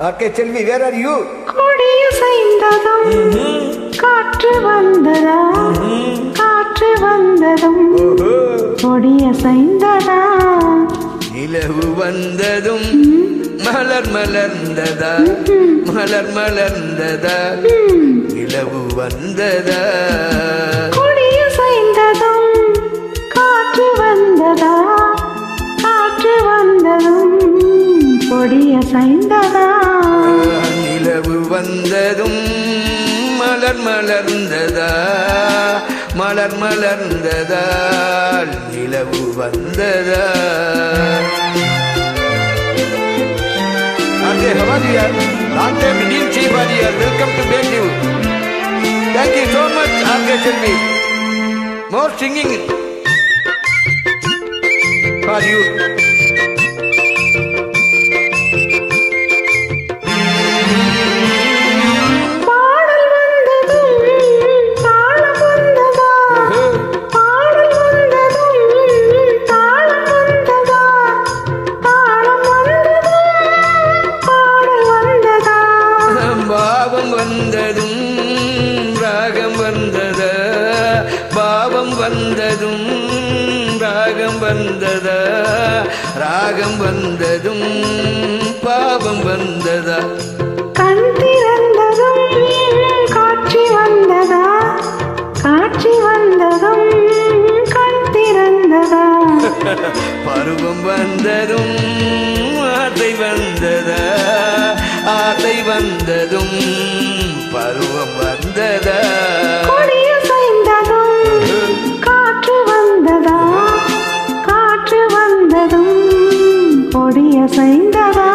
Okay, tell me, where are you? கொடிய சைந்ததும் காற்று வந்ததா காற்று வந்ததும் கொடிய சைந்ததா நிலவு வந்ததும் மலர் மலர்ந்ததா மலர் மலர்ந்ததா நிலவு வந்ததா கொடிய சைந்ததும் காற்று வந்ததா காற்று வந்ததும் கொடிய சைந்ததா நிலவு வந்ததும் மலர் மலர்ந்ததா மலர் மலர்ந்ததா நிலவு வந்ததா. Okay, how are you? Long time didn't see you. Welcome to Bendu. Thank you so much. Okay, tell me. More singing for you. வந்ததும் ராகம் வந்ததா பாவம் வந்ததும் ராகம் வந்ததா ராகம் வந்ததும் பாவம் வந்ததா கண் திறந்ததும் காட்சி வந்ததா காட்சி வந்ததும் கண் திறந்ததா பருவம் வந்ததும் ஆசை வந்ததா ஆசை வந்ததும் பருவம் வந்ததா கொடிய சைந்ததும் காற்று வந்ததா காற்று வந்ததும் கொடிய சைந்ததா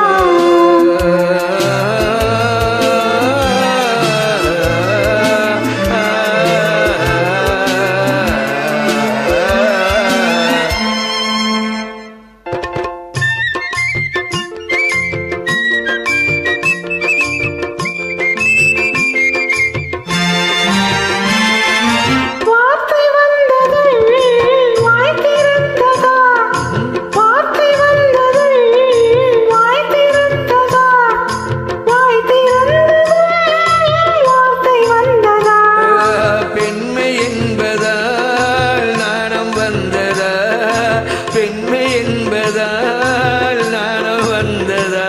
பெண்மை என்பதால் நாணம் வந்ததா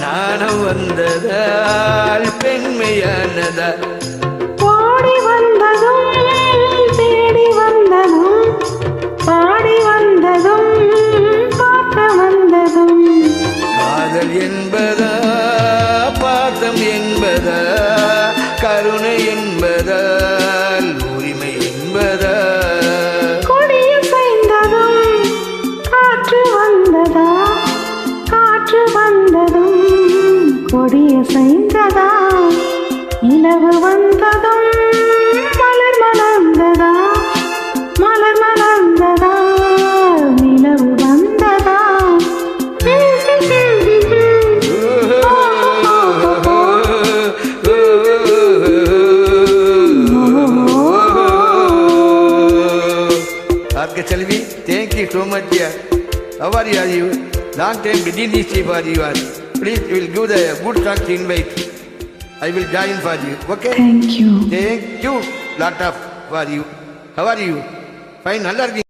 நாணம் வந்ததால் பெண்மையானதா பாடி வந்ததும் தேடி வந்ததும் பாடி வந்ததும் பார்க்க வந்ததும் காதல் என்பதா பாசம் என்பதா கருணை என்பதால் உரிமை என்பதா காற்று வந்ததும் கொடிய சைந்ததா நிலவு வந்ததும் மலர் மலர்ந்ததா மலர் மலர்ந்ததா நிலவு வந்ததா आपके चलवी thank you so much dear. How are you? Long time didn't see for you. Please, you will give the good song to invite. I will join for you. Okay? Thank you. Thank you. Lot of for you. How are you? Fine.